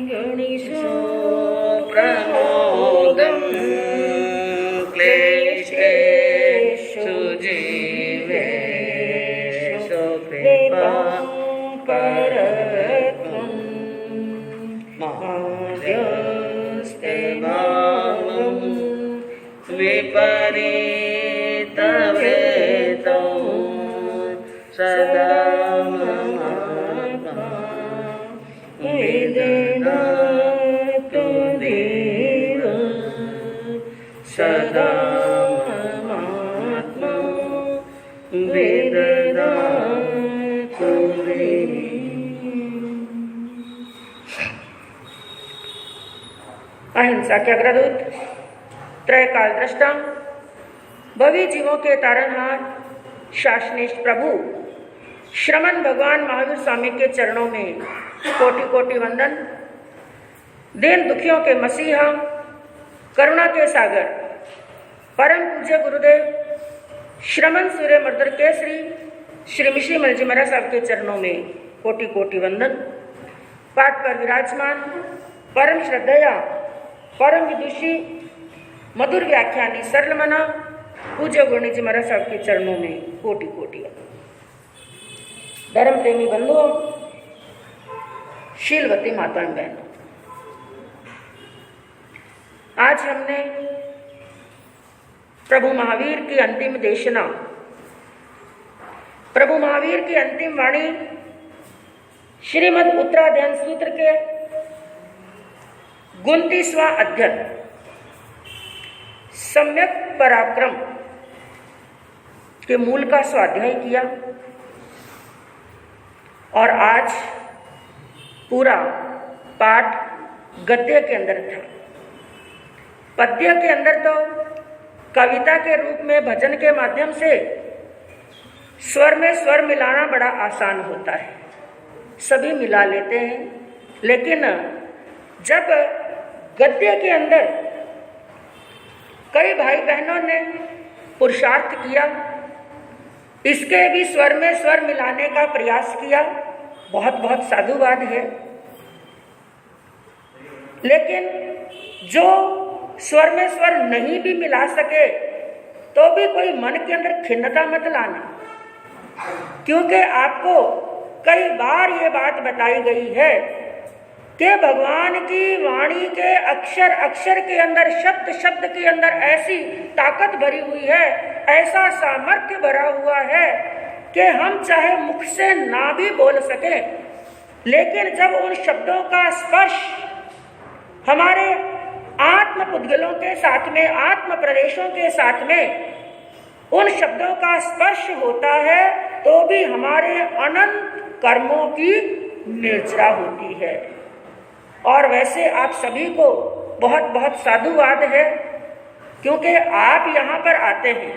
गणेशो प्रमोदं क्लेशेषु जीवेषु कृपां परत्वं माद्यस्ते भावं विपरीतवेतो सदा वेदनातु देव सदा ममात्मा वेदनातु देव। अहिंसा के अग्रदूत, त्रयकाल दृष्टा, भवी जीवों के तारनहार, शासनेश प्रभु श्रमण भगवान महावीर स्वामी के चरणों में कोटि कोटि वंदन। दीन दुखियों के मसीहा, करुणा के सागर, परम पूज्य गुरुदेव श्रमण सूर्य मर्दर केसरी श्री मिश्री मल जी महाराज साहब के चरणों में कोटि कोटि वंदन। पाठ पर विराजमान परम श्रद्धेया, परम विदुषी, मधुर व्याख्यानी, सरल मना पूज्य गुरुनी जी महाराज साहब के चरणों में कोटि कोटि वंदन। धर्म प्रेमी बंधुओं, शीलवती माताएं बहनों, आज हमने प्रभु महावीर की अंतिम देशना, प्रभु महावीर की अंतिम वाणी श्रीमद् उत्तराध्ययन सूत्र के 29वां अध्ययन सम्यक पराक्रम के मूल का स्वाध्याय किया और आज पूरा पाठ गद्य के अंदर था। पद्य के अंदर तो कविता के रूप में भजन के माध्यम से स्वर में स्वर मिलाना बड़ा आसान होता है, सभी मिला लेते हैं। लेकिन जब गद्य के अंदर कई भाई बहनों ने पुरुषार्थ किया, इसके भी स्वर में स्वर मिलाने का प्रयास किया, बहुत बहुत साधुवाद है। लेकिन जो स्वर में स्वर नहीं भी मिला सके तो भी कोई मन के अंदर खिन्नता मत लाना, क्योंकि आपको कई बार ये बात बताई गई है कि भगवान की वाणी के अक्षर अक्षर के अंदर, शब्द शब्द के अंदर ऐसी ताकत भरी हुई है, ऐसा सामर्थ्य भरा हुआ है कि हम चाहे मुख से ना भी बोल सके, लेकिन जब उन शब्दों का स्पर्श हमारे आत्म पुद्गलों के साथ में, आत्म प्रदेशों के साथ में उन शब्दों का स्पर्श होता है तो भी हमारे अनंत कर्मों की निर्जरा होती है। और वैसे आप सभी को बहुत बहुत साधुवाद है, क्योंकि आप यहाँ पर आते हैं।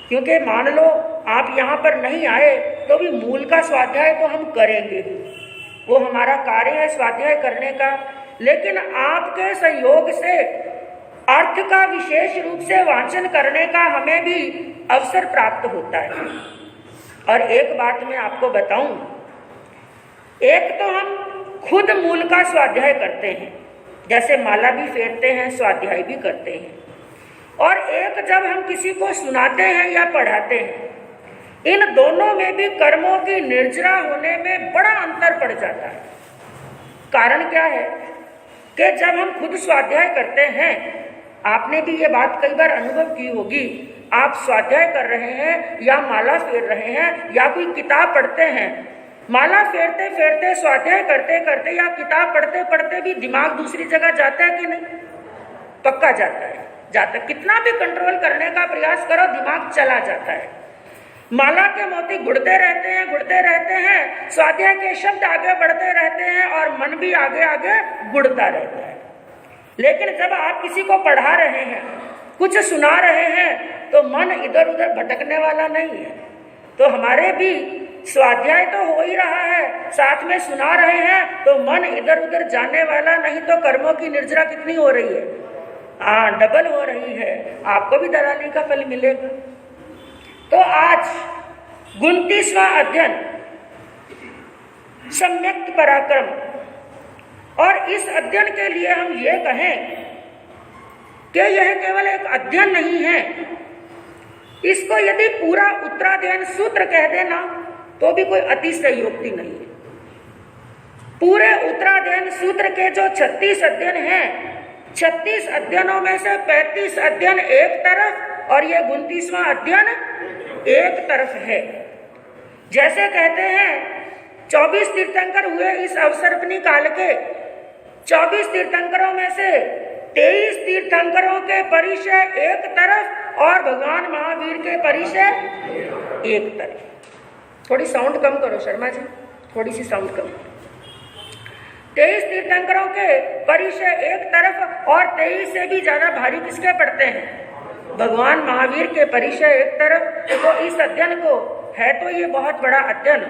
क्योंकि मान लो आप यहाँ पर नहीं आए तो भी मूल का स्वाध्याय तो हम करेंगे, वो हमारा कार्य है स्वाध्याय करने का। लेकिन आपके सहयोग से अर्थ का विशेष रूप से वांचन करने का हमें भी अवसर प्राप्त होता है। और एक बात मैं आपको बताऊं, एक तो हम खुद मूल का स्वाध्याय करते हैं, जैसे माला भी फेरते हैं, स्वाध्याय भी करते हैं, और एक जब हम किसी को सुनाते हैं या पढ़ाते हैं, इन दोनों में भी कर्मों की निर्जरा होने में बड़ा अंतर पड़ जाता है। कारण क्या है कि जब हम खुद स्वाध्याय करते हैं, आपने भी ये बात कई बार अनुभव की होगी, आप स्वाध्याय कर रहे हैं या माला फेर रहे हैं या कोई किताब पढ़ते हैं, माला फेरते फेरते, स्वाध्याय करते करते या किताब पढ़ते पढ़ते भी दिमाग दूसरी जगह जाता है कि नहीं? पक्का जाता है, जाता है। कितना भी कंट्रोल करने का प्रयास करो, दिमाग चला जाता है। माला के मोती गुड़ते रहते हैं, स्वाध्याय के शब्द आगे बढ़ते रहते हैं और मन भी आगे आगे गुड़ता रहता है। लेकिन जब आप किसी को पढ़ा रहे हैं, कुछ सुना रहे हैं, तो मन इधर उधर भटकने वाला नहीं है। तो हमारे भी स्वाध्याय तो हो ही रहा है, साथ में सुना रहे हैं, तो मन इधर उधर जाने वाला नहीं। तो कर्मों की निर्जरा कितनी हो रही है? डबल हो रही है। आपको भी दलाली का फल मिलेगा। तो आज 29वां अध्ययन सम्यक्त पराक्रम। और इस अध्ययन के लिए हम ये कहें कि यह केवल एक अध्ययन नहीं है, इसको यदि पूरा उत्तराध्ययन सूत्र कह देना तो भी कोई अतिशयोक्ति नहीं है। पूरे उत्तराध्ययन सूत्र के जो 36 अध्ययन हैं, 36 अध्ययनों में से 35 अध्ययन एक तरफ और ये 29वां अध्ययन एक तरफ है। जैसे कहते हैं 24 तीर्थंकर हुए इस अवसर्पिणी काल के, 24 तीर्थंकरों में से 23 तीर्थंकरों के परिचय एक तरफ और भगवान महावीर के परिचय एक तरफ। थोड़ी साउंड कम करो शर्मा जी, थोड़ी सी साउंड कम। 23 तीर्थंकरों के परिचय एक तरफ और 23 से भी ज्यादा भारी किसके पड़ते हैं? भगवान महावीर के परिचय एक तरफ। तो इस अध्ययन को है तो ये बहुत बड़ा अध्ययन।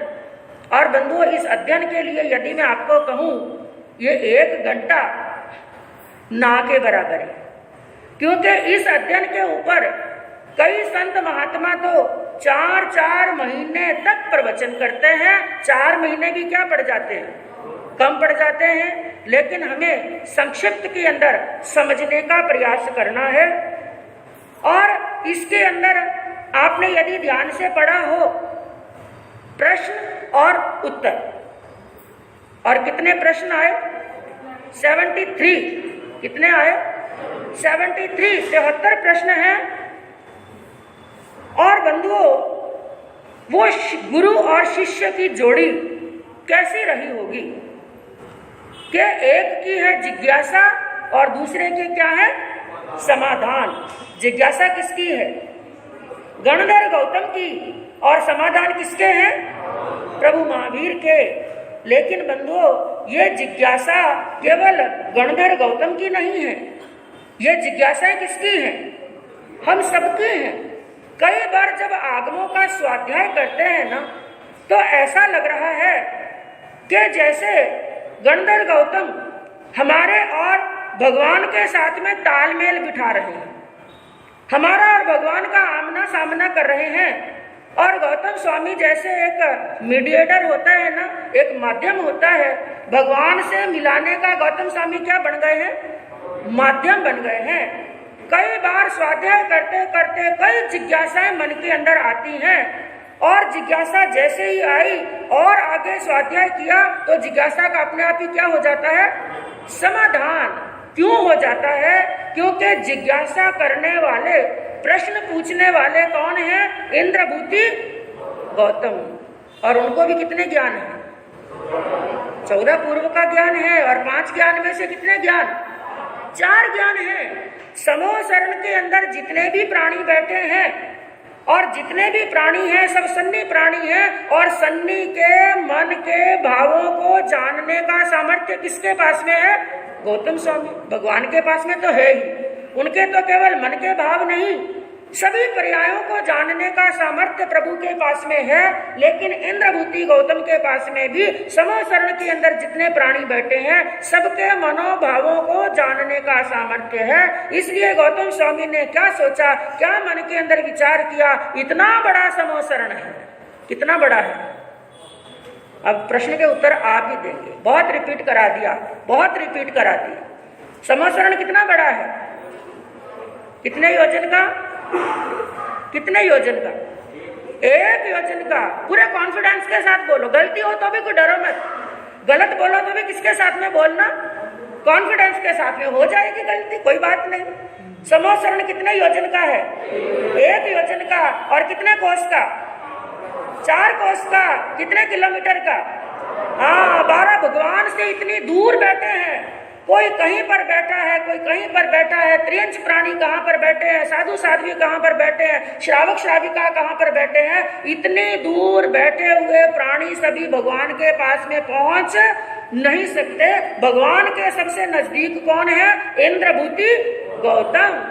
और बंधुओं, इस अध्ययन के लिए यदि मैं आपको कहूं, ये 1 घंटा ना के बराबर है, क्योंकि इस अध्ययन के ऊपर कई संत महात्मा तो 4-4 महीने तक प्रवचन करते हैं। 4 महीने भी क्या पड़ जाते हैं, कम पड़ जाते हैं। लेकिन हमें संक्षिप्त के अंदर समझने का प्रयास करना है। और इसके अंदर आपने यदि ध्यान से पढ़ा हो, प्रश्न और उत्तर, और कितने प्रश्न आए? 73। कितने आए? 73, 73 प्रश्न हैं। और बंधुओं, वो गुरु और शिष्य की जोड़ी कैसी रही होगी कि एक की है जिज्ञासा और दूसरे की क्या है? समाधान। जिज्ञासा किसकी है? गणधर गौतम की। और समाधान किसके हैं? प्रभु महावीर के। लेकिन बंधुओं, ये जिज्ञासा केवल गणधर गौतम की नहीं है, ये जिज्ञासाएं किसकी हैं? हम सबकी हैं। कई बार जब आगमों का स्वाध्याय करते हैं ना, तो ऐसा लग रहा है कि जैसे गणधर गौतम हमारे और भगवान के साथ में तालमेल बिठा रहे हैं, हमारा और भगवान का आमना सामना कर रहे हैं। और गौतम स्वामी जैसे एक मीडिएटर होता है ना, एक माध्यम होता है भगवान से मिलाने का, गौतम स्वामी क्या बन गए हैं? माध्यम बन गए हैं। कई बार स्वाध्याय करते करते कई जिज्ञासाएं मन के अंदर आती हैं, और जिज्ञासा जैसे ही आई और आगे स्वाध्याय किया तो जिज्ञासा का अपने आप ही क्या हो जाता है? समाधान। क्यों हो जाता है? क्योंकि जिज्ञासा करने वाले, प्रश्न पूछने वाले कौन हैं? इंद्रभूति गौतम। और उनको भी कितने ज्ञान है? 14 पूर्व का ज्ञान है, और 5 ज्ञान में से कितने ज्ञान? 4 ज्ञान है। समूह शरण के अंदर जितने भी प्राणी बैठे हैं, और जितने भी प्राणी हैं सब सन्नी प्राणी हैं, और सन्नी के मन के भावों को जानने का सामर्थ्य किसके पास में है? गौतम स्वामी। भगवान के पास में तो है ही, उनके तो केवल मन के भाव नहीं, सभी पर्यायों को जानने का सामर्थ्य प्रभु के पास में है। लेकिन इंद्रभूति गौतम के पास में भी समूह शरण के अंदर जितने प्राणी बैठे हैं सबके मनोभावों को जानने का सामर्थ्य है। इसलिए गौतम स्वामी ने क्या सोचा, क्या मन के अंदर विचार किया? इतना बड़ा समूह शरण है, कितना बड़ा है। अब प्रश्न के उत्तर आप ही देंगे। बहुत रिपीट करा दिया, बहुत रिपीट करा दिया। समूह शरण कितना बड़ा है? कितने योजन का? कितने योजन का? 1 योजन का। पूरे कॉन्फिडेंस के साथ बोलो, गलती हो तो भी कोई डरो मत, गलत बोलो तो भी किसके साथ में बोलना? कॉन्फिडेंस के साथ में। हो जाएगी गलती, कोई बात नहीं। समूह शरण कितने योजन का है? 1 योजन का। और कितने कोस का? 4 कोस का। कितने किलोमीटर का? हाँ, 12। भगवान से इतनी दूर बैठे हैं, कोई कहीं पर बैठा है, कोई कहीं पर बैठा है, त्रियंच प्राणी कहाँ पर बैठे हैं, साधु साध्वी कहाँ पर बैठे हैं, श्रावक श्राविका कहाँ पर बैठे हैं। इतनी दूर बैठे हुए प्राणी सभी भगवान के पास में पहुंच नहीं सकते। भगवान के सबसे नजदीक कौन है? इंद्रभूति गौतम।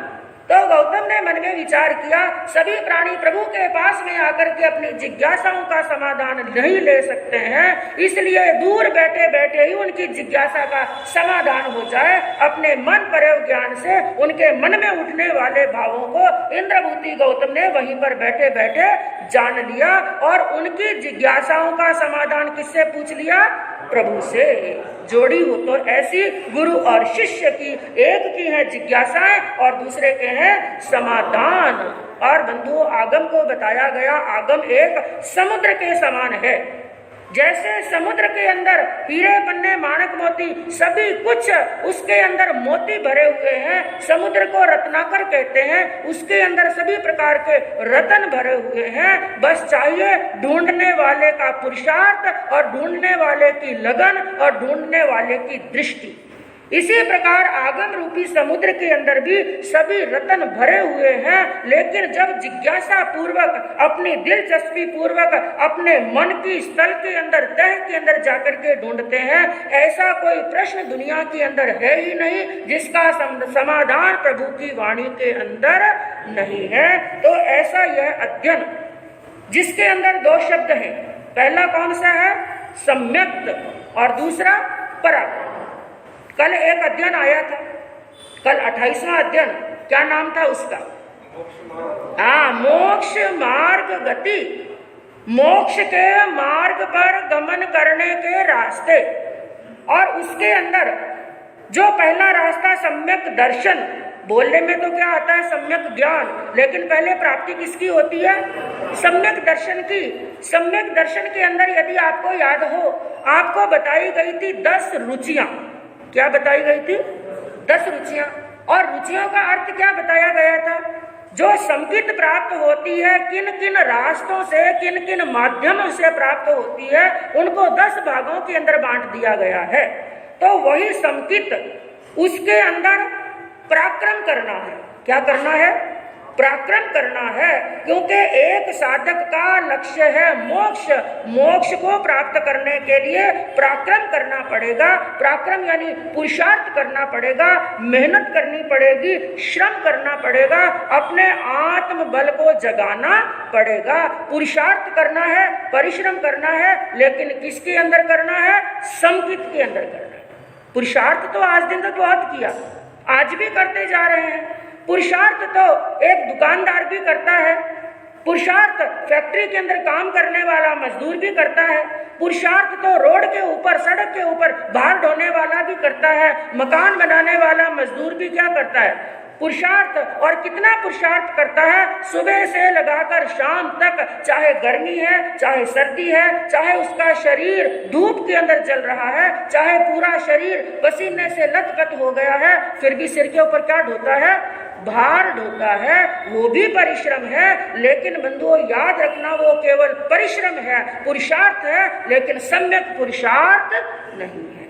तो गौतम ने मन में विचार किया, सभी प्राणी प्रभु के पास में आकर के अपनी जिज्ञासाओं का समाधान नहीं ले सकते हैं, इसलिए दूर बैठे बैठे ही उनकी जिज्ञासा का समाधान हो जाए। अपने मन परव ज्ञान से उनके मन में उठने वाले भावों को इंद्रभूति गौतम ने वहीं पर बैठे बैठे जान लिया, और उनकी जिज्ञासाओं का समाधान किससे पूछ लिया? प्रभु से जोड़ी हो। तो ऐसी गुरु और शिष्य की एक की है जिज्ञासाएं और दूसरे के हैं समाधान। और बंधुओं, आगम को बताया गया, आगम एक समुद्र के समान है। जैसे समुद्र के अंदर हीरे पन्ने माणक मोती सभी कुछ उसके अंदर मोती भरे हुए हैं, समुद्र को रत्नाकर कहते हैं, उसके अंदर सभी प्रकार के रत्न भरे हुए हैं। बस चाहिए ढूंढने वाले का पुरुषार्थ और ढूंढने वाले की लगन और ढूंढने वाले की दृष्टि। इसी प्रकार आगम रूपी समुद्र के अंदर भी सभी रत्न भरे हुए हैं, लेकिन जब जिज्ञासा पूर्वक, अपनी दिलचस्पी पूर्वक अपने मन की स्थल के अंदर, तह के अंदर जाकर के ढूंढते हैं, ऐसा कोई प्रश्न दुनिया के अंदर है ही नहीं जिसका समाधान प्रभु की वाणी के अंदर नहीं है। तो ऐसा यह अध्ययन जिसके अंदर दो शब्द हैं, पहला कौन सा है? सम्यक्त और दूसरा पराग। कल एक अध्ययन आया था, कल 28वां अध्ययन, क्या नाम था उसका? मोक्ष मार्ग गति, मोक्ष के मार्ग पर गमन करने के रास्ते। और उसके अंदर जो पहला रास्ता सम्यक दर्शन, बोलने में तो क्या आता है सम्यक ज्ञान, लेकिन पहले प्राप्ति किसकी होती है? सम्यक दर्शन की। सम्यक दर्शन के अंदर यदि आपको याद हो, आपको बताई गई थी 10 रुचियां। क्या बताई गई थी? 10 रुचियां। और रुचियों का अर्थ क्या बताया गया था? जो संगीत प्राप्त होती है, किन किन रास्तों से, किन किन माध्यमों से प्राप्त होती है, उनको 10 भागों के अंदर बांट दिया गया है। तो वही संगीत, उसके अंदर पराक्रम करना है। क्या करना है? पराक्रम करना है, क्योंकि एक साधक का लक्ष्य है मोक्ष। मोक्ष को प्राप्त करने के लिए पराक्रम करना पड़ेगा। पराक्रम यानी पुरुषार्थ करना पड़ेगा, मेहनत करनी पड़ेगी, श्रम करना पड़ेगा, अपने आत्म बल को जगाना पड़ेगा। पुरुषार्थ करना है, परिश्रम करना है, लेकिन किसके अंदर करना है? संकित के अंदर करना है। पुरुषार्थ तो आज दिन तक बहुत किया, आज भी करते जा रहे हैं। पुरुषार्थ तो एक दुकानदार भी करता है, पुरुषार्थ फैक्ट्री के अंदर काम करने वाला मजदूर भी करता है, पुरुषार्थ तो रोड के ऊपर, सड़क के ऊपर भार ढोने वाला भी करता है, मकान बनाने वाला मजदूर भी क्या करता है? पुरुषार्थ। और कितना पुरुषार्थ करता है? सुबह से लगाकर शाम तक, चाहे गर्मी है, चाहे सर्दी है, चाहे उसका शरीर धूप के अंदर जल रहा है, चाहे पूरा शरीर पसीने से लथपथ हो गया है, फिर भी सिर के ऊपर क्या ढोता है? भार ढोता है। वो भी परिश्रम है, लेकिन बंधुओं याद रखना, वो केवल परिश्रम है, पुरुषार्थ है, लेकिन सम्यक पुरुषार्थ नहीं है।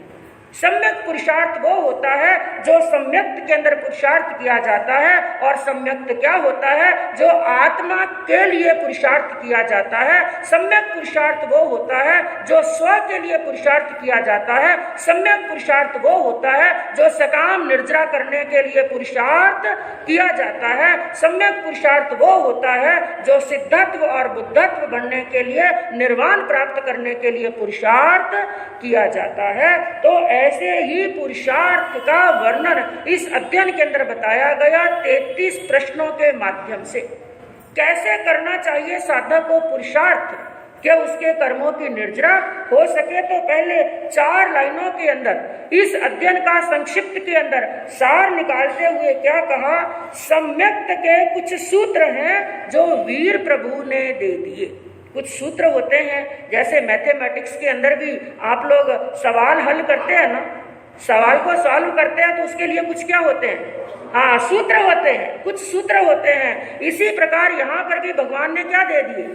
सम्यक पुरुषार्थ वो होता है जो सम्यक्त के अंदर पुरुषार्थ किया जाता है। और सम्यक्त क्या होता है? जो आत्मा के लिए पुरुषार्थ किया जाता है। सम्यक पुरुषार्थ वो होता है जो स्व के लिए पुरुषार्थ किया जाता है। सम्यक पुरुषार्थ वो होता है जो सकाम निर्जरा करने के लिए पुरुषार्थ किया जाता है। सम्यक पुरुषार्थ वो होता है जो सिद्धत्व और बुद्धत्व बनने के लिए, निर्वाण प्राप्त करने के लिए पुरुषार्थ किया जाता है। तो ऐसे ही पुरुषार्थ का वर्णन इस अध्ययन के अंदर बताया गया 33 प्रश्नों के माध्यम से। कैसे करना चाहिए साधक को पुरुषार्थ, क्या उसके कर्मों की निर्जरा हो सके? तो पहले 4 लाइनों के अंदर इस अध्ययन का संक्षिप्त के अंदर सार निकालते हुए क्या कहा? सम्यक्त के कुछ सूत्र हैं जो वीर प्रभु ने दे दिए। कुछ सूत्र होते हैं, जैसे मैथमेटिक्स के अंदर भी आप लोग सवाल हल करते हैं ना, सवाल को सॉल्व करते हैं तो उसके लिए कुछ क्या होते हैं? सूत्र होते हैं, कुछ सूत्र होते हैं। इसी प्रकार यहाँ पर भी भगवान ने क्या दे दिए?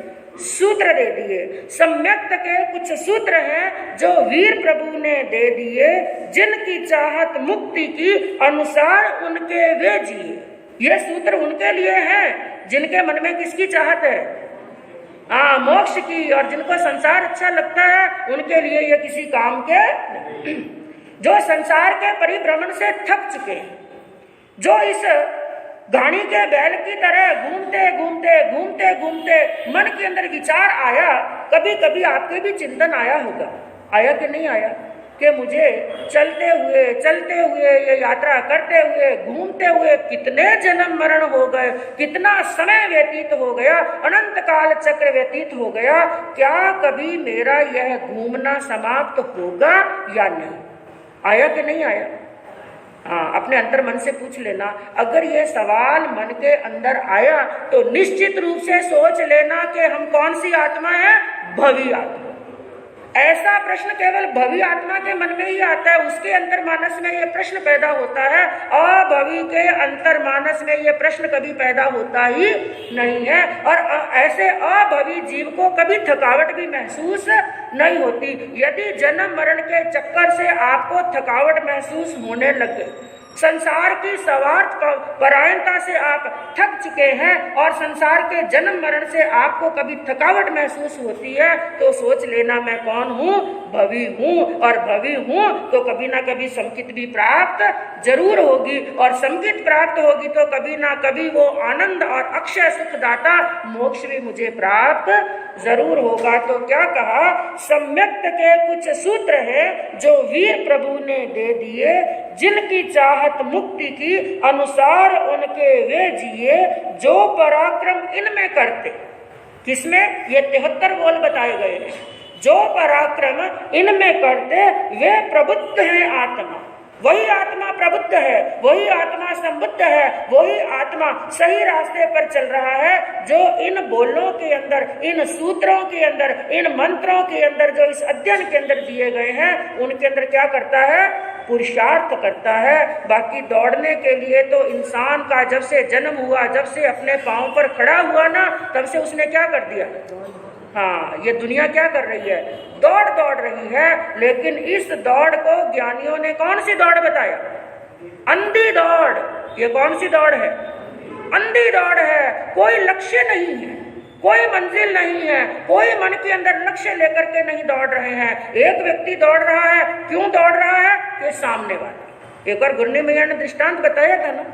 सूत्र दे दिए। सम्यक्त के कुछ सूत्र हैं जो वीर प्रभु ने दे दिए, जिनकी चाहत मुक्ति की अनुसार उनके वे जिए। ये सूत्र उनके लिए हैं जिनके मन में किसकी चाहत है? मोक्ष की। और जिनको संसार अच्छा लगता है उनके लिए ये किसी काम के नहीं। जो संसार के परिभ्रमण से थक चुके हैं, जो इस गाड़ी के बैल की तरह घूमते घूमते घूमते घूमते मन के अंदर विचार आया, कभी कभी आपके भी चिंतन आया होगा, आया कि नहीं आया? कि मुझे चलते हुए ये यात्रा करते हुए घूमते हुए कितने जन्म मरण हो गए, कितना समय व्यतीत हो गया, अनंत काल चक्र व्यतीत हो गया, क्या कभी मेरा यह घूमना समाप्त होगा या नहीं? आया कि नहीं आया? हाँ, अपने अंतर मन से पूछ लेना। अगर ये सवाल मन के अंदर आया तो निश्चित रूप से सोच लेना कि हम कौन सी आत्मा है? भवी आत्मा। ऐसा प्रश्न केवल भवी आत्मा के मन में ही आता है, उसके अंतर्मानस में ये प्रश्न पैदा होता है। अभवी के अंतर्मानस में ये प्रश्न कभी पैदा होता ही नहीं है। और ऐसे अभवी जीव को कभी थकावट भी महसूस नहीं होती। यदि जन्म मरण के चक्कर से आपको थकावट महसूस होने लग गई, संसार की स्वार्थ परायणता से आप थक चुके हैं और संसार के जन्म मरण से आपको कभी थकावट महसूस होती है, तो सोच लेना मैं कौन हूँ? भवी हूँ। और भवी हूँ तो कभी ना कभी संकित भी प्राप्त जरूर होगी, और संकित प्राप्त होगी तो कभी ना कभी वो आनंद और अक्षय सुखदाता मोक्ष भी मुझे प्राप्त जरूर होगा। तो क्या कहा? सम्यक्त के कुछ सूत्र हैं जो वीर प्रभु ने दे दिए, जिनकी चाहत मुक्ति की अनुसार उनके वे जिए, जो पराक्रम इनमें करते। किसमें? ये 73 बोल बताए गए हैं। जो पराक्रम इनमें करते वे प्रबुद्ध हैं आत्मा। वही आत्मा प्रबुद्ध है, वही आत्मा संबुद्ध है, वही आत्मा सही रास्ते पर चल रहा है, जो इन बोलों के अंदर, इन सूत्रों के अंदर, इन मंत्रों के अंदर, जो इस अध्ययन के अंदर दिए गए हैं, उनके अंदर क्या करता है? पुरुषार्थ करता है। बाकी दौड़ने के लिए तो इंसान का जब से जन्म हुआ, जब से अपने पांव पर खड़ा हुआ ना, तब से उसने क्या कर दिया? हाँ, ये दुनिया क्या कर रही है? दौड़ रही है। लेकिन इस दौड़ को ज्ञानियों ने कौन सी दौड़ बताया? अंधी दौड़। ये कौन सी दौड़ है? अंधी दौड़ है। कोई लक्ष्य नहीं है, कोई मंजिल नहीं है, कोई मन के अंदर लक्ष्य लेकर के नहीं दौड़ रहे हैं। एक व्यक्ति दौड़ रहा है, क्यों दौड़ रहा है? कि सामने वाला। एक बार गुरनी मैया ने दृष्टांत बताया था ना,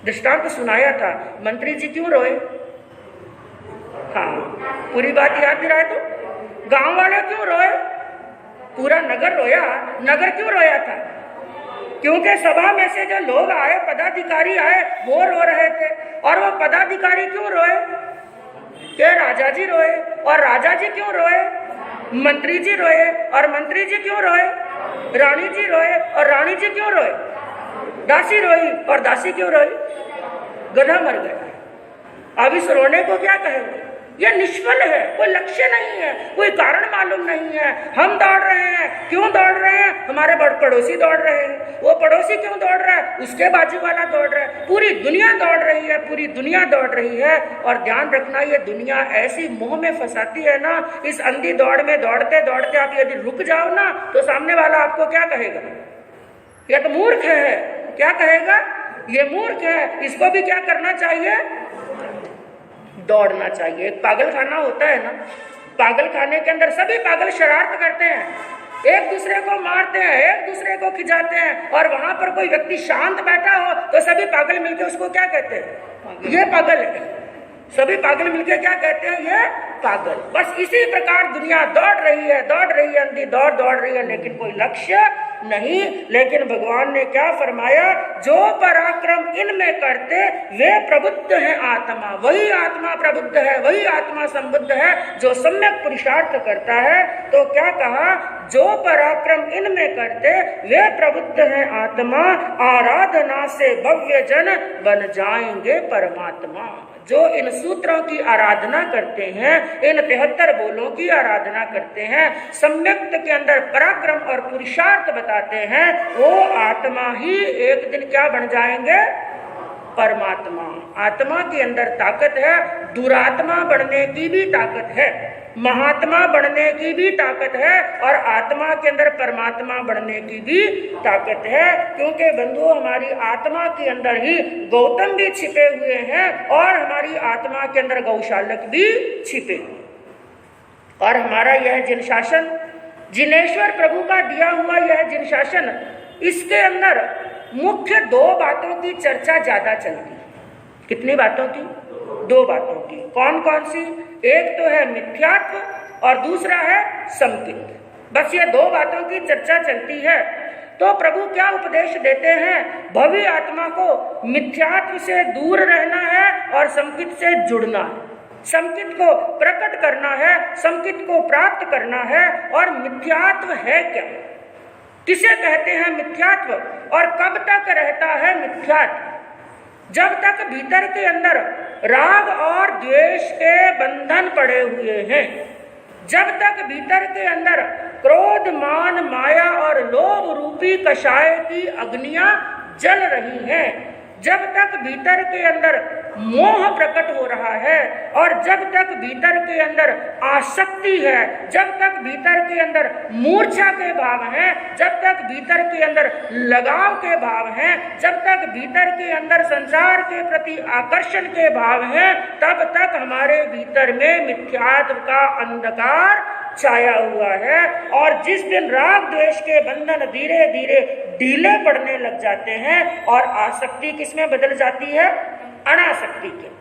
दृष्टांत सुनाया था, मंत्री जी क्यों रोए? हाँ, पूरी बात याद दिलाए तो गांव वाले क्यों रोए? पूरा नगर रोया। नगर क्यों रोया था? क्योंकि सभा में से जो लोग आए, पदाधिकारी आए, वो रो रहे थे। और वो पदाधिकारी क्यों रोए? कि राजा जी रोए। और राजा जी क्यों रोए? मंत्री जी रोए। और मंत्री जी क्यों रोए? रानी जी रोए। और रानी जी क्यों रोए? दासी रोई। और दासी क्यों रोई? गधा मर गया। अब इस रोने को क्या कहेंगे? ये निष्फल है, कोई लक्ष्य नहीं है, कोई कारण मालूम नहीं है। हम दौड़ रहे हैं, क्यों दौड़ रहे हैं? हमारे पड़ोसी दौड़ रहे हैं। वो पड़ोसी क्यों दौड़ रहा है? उसके बाजू वाला दौड़ रहा है। पूरी दुनिया दौड़ रही है, पूरी दुनिया दौड़ रही है। और ध्यान रखना, ये दुनिया ऐसी मोह में फंसाती है ना, इस अंधी दौड़ में दौड़ते दौड़ते आप यदि रुक जाओ ना, तो सामने वाला आपको क्या कहेगा? ये तो मूर्ख है। क्या कहेगा? ये मूर्ख है। इसको भी क्या करना चाहिए? दौड़ना चाहिए। एक पागल खाना होता है ना, पागल खाने के अंदर सभी पागल शरारत करते हैं, एक दूसरे को मारते हैं, एक दूसरे को खिंचाते हैं। और वहां पर कोई व्यक्ति शांत बैठा हो तो सभी पागल मिलके उसको क्या कहते हैं? ये पागल है। सभी पागल मिलके क्या कहते हैं? ये पागल। बस इसी प्रकार दुनिया दौड़ रही है, अंधी दौड़ रही है, लेकिन कोई लक्ष्य नहीं। लेकिन भगवान ने क्या फरमाया? जो पराक्रम इनमें करते वे प्रबुद्ध है आत्मा। वही आत्मा प्रबुद्ध है, वही आत्मा संबुद्ध है जो सम्यक पुरुषार्थ करता है। तो क्या कहा? जो पराक्रम इनमें करते वे प्रबुद्ध है आत्मा, आराधना से भव्य जन बन जाएंगे परमात्मा। जो इन सूत्रों की आराधना करते हैं, इन 73 बोलों की आराधना करते हैं, सम्यक्त के अंदर पराक्रम और पुरुषार्थ बताते हैं, वो आत्मा ही एक दिन क्या बन जाएंगे? परमात्मा। आत्मा के अंदर ताकत है, दुरात्मा बनने की भी ताकत है, महात्मा बनने की भी ताकत है, और आत्मा के अंदर परमात्मा बनने की भी ताकत है। क्योंकि बंधुओं, हमारी आत्मा के अंदर ही गौतम भी छिपे हुए हैं, और हमारी आत्मा के अंदर गौशालक भी छिपे। और हमारा यह जिन शासन, जिनेश्वर प्रभु का दिया हुआ यह जिन शासन, इसके अंदर मुख्य 2 बातों की चर्चा ज्यादा चलती है। कितनी बातों की? 2 बातों की। कौन कौन सी? एक तो है मिथ्यात्व और दूसरा है संकित। बस ये दो बातों की चर्चा चलती है। तो प्रभु क्या उपदेश देते हैं? भव्य आत्मा को मिथ्यात्व से दूर रहना है और समकित से जुड़ना है, समकित को प्रकट करना है, समकित को प्राप्त करना है। और मिथ्यात्व है क्या, किसे कहते हैं मिथ्यात्व, और कब तक रहता है मिथ्यात्व? जब तक भीतर के अंदर राग और द्वेष के बंधन पड़े हुए हैं, जब तक भीतर के अंदर क्रोध, मान, माया और लोभ रूपी कषाय की अग्नियां जल रही हैं, जब तक भीतर के अंदर मोह प्रकट हो रहा है, और जब तक भीतर के अंदर आसक्ति है, जब तक भीतर के अंदर मूर्छा के भाव हैं, जब तक भीतर के अंदर लगाव के भाव हैं, जब तक भीतर के अंदर संसार के प्रति आकर्षण के भाव हैं, तब तक हमारे भीतर में मिथ्यात्व का अंधकार छाया हुआ है। और जिस दिन राग द्वेष के बंधन धीरे धीरे ढीले पड़ने लग जाते हैं और आसक्ति किसमें बदल जाती है? अनासक्ति के।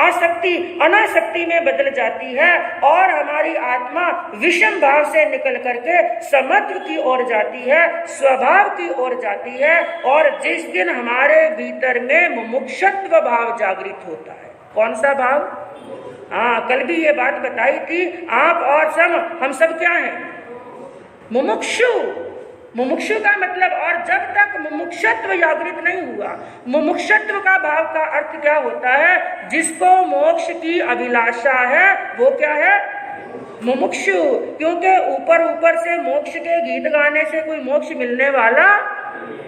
आसक्ति अनासक्ति में बदल जाती है और हमारी आत्मा विषम भाव से निकल करके समत्व की ओर जाती है, स्वभाव की ओर जाती है। और जिस दिन हमारे भीतर में मुमुक्षुत्व भाव जागृत होता है, कौन सा भाव? हाँ, कल भी ये बात बताई थी, आप और हम सब क्या हैं? मुमुक्षु। मुमुक्षु का मतलब, और जब तक मुमुक्षुत्व जागृत नहीं हुआ, मुमुक्षुत्व का भाव का अर्थ क्या होता है? जिसको मोक्ष की अभिलाषा है वो क्या है? मुमुक्षु। क्योंकि ऊपर ऊपर से मोक्ष के गीत गाने से कोई मोक्ष मिलने वाला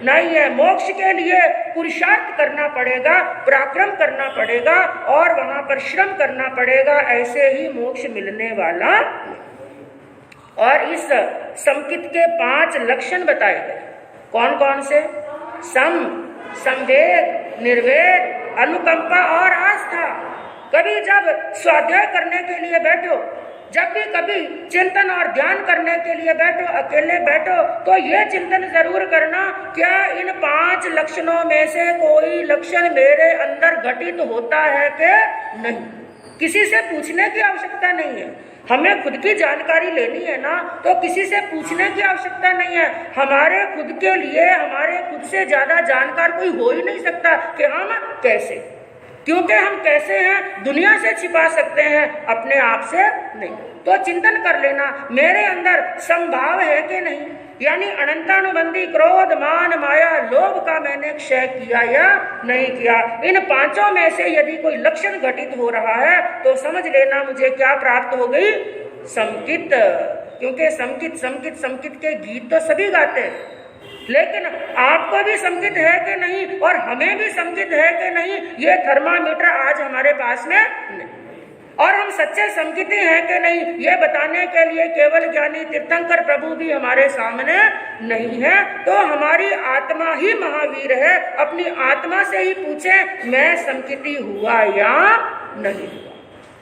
नहीं है। मोक्ष के लिए पुरुषार्थ करना पड़ेगा, पराक्रम करना पड़ेगा और वहां पर श्रम करना पड़ेगा, ऐसे ही मोक्ष मिलने वाला। और इस समकित के 5 लक्षण बताए गए। कौन कौन से? सम, संवेद, निर्वेद, अनुकंपा और आस्था। कभी जब स्वाध्याय करने के लिए बैठो, जब भी कभी चिंतन और ध्यान करने के लिए बैठो, अकेले बैठो, तो ये चिंतन जरूर करना, क्या इन 5 लक्षणों में से कोई लक्षण मेरे अंदर घटित होता है कि नहीं? किसी से पूछने की आवश्यकता नहीं है। हमें खुद की जानकारी लेनी है ना, तो किसी से पूछने की आवश्यकता नहीं है। हमारे खुद के लिए हमारे खुद से ज्यादा जानकार कोई हो ही नहीं सकता कि हम कैसे, क्योंकि हम कैसे हैं दुनिया से छिपा सकते हैं, अपने आप से नहीं। तो चिंतन कर लेना, मेरे अंदर संभाव है कि नहीं, यानी अनंतानुबंधी क्रोध, मान, माया, लोभ का मैंने क्षय किया या नहीं किया। इन 5 में से यदि कोई लक्षण घटित हो रहा है तो समझ लेना मुझे क्या प्राप्त हो गई? समकित। क्योंकि समकित समकित समकित के गीत तो सभी गाते हैं, लेकिन आपको भी समकित है कि नहीं और हमें भी समकित है कि नहीं, ये थर्मामीटर आज हमारे पास में नहीं। और हम सच्चे समकित हैं कि नहीं, ये बताने के लिए केवल ज्ञानी तीर्थंकर प्रभु भी हमारे सामने नहीं है। तो हमारी आत्मा ही महावीर है। अपनी आत्मा से ही पूछे, मैं समकिती हुआ या नहीं हुआ।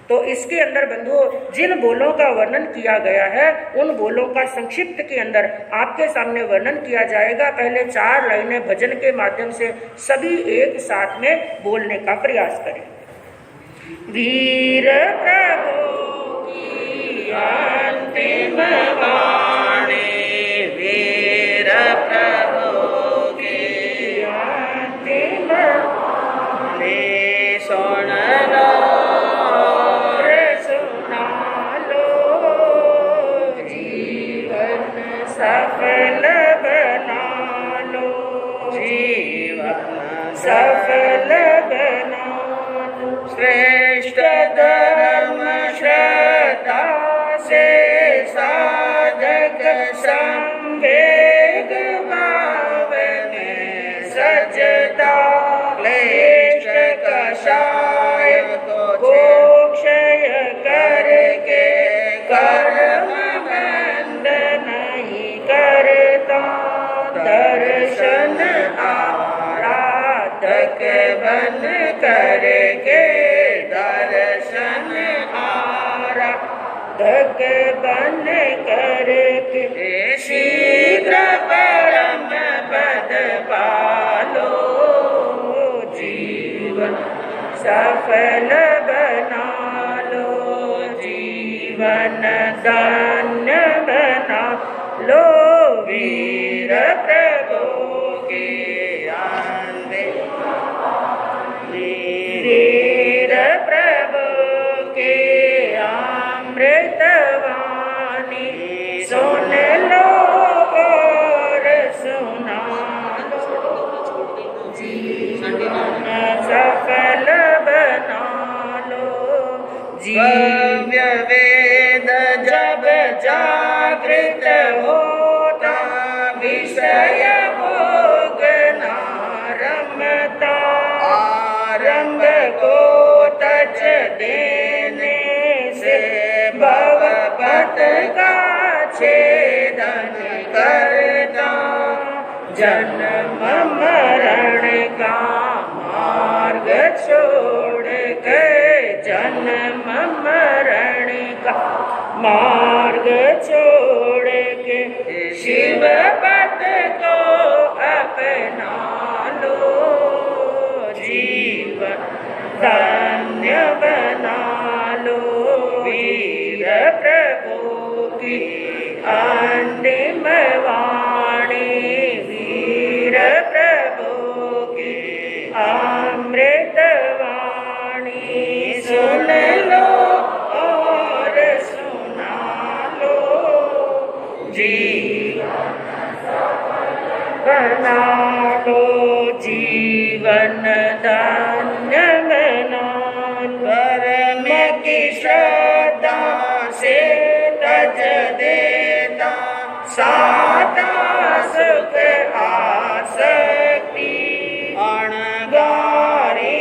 तो इसके अंदर बंधुओं, जिन बोलों का वर्णन किया गया है, उन बोलों का संक्षिप्त के अंदर आपके सामने वर्णन किया जाएगा। पहले 4 लाइनें भजन के माध्यम से सभी एक साथ में बोलने का प्रयास करें। वीर प्रभु की अंतिम वाणी, वीर प्रभु की अंतिम वाणी, सुन लो सुना लो, जीवन सफल बना लो, जीवन सफल बना लो। श्रेष्ठ धर्म श्रद्धा से साधक संवेग भाव में सजदा, क्लेश कषाय को क्षय करके कर्म बंध नहीं करता, दर्शन आराधक बन करके दर्शन आराधक बन करके शीघ्र परम पद पालो, जीवन सफल बना लो, जीवन धन्य बना लो वीर प्रभु की वीर प्रभु की अमृतवाणी सुन लो और सुना जीवन सफल बना लो जीव्य वेद जब जागृत होता विषय भोग नारमता आरंभ को तज देने से भव पथ का छेदन करता जन्म मरण का मार्ग छोड़ के जन्म मरण का मार्ग छोड़ के शिव पथ को अपना लो जीवन धन्य बना लो वीर प्रभु की अंतिम वाणी वीर प्रभु की अमृतवाणी सुन लो और सुना लो जीवन बना लो जीवन धन्य बना कर्म की श्रद्धा से तज देता साता सुख आसक्ति अणगारी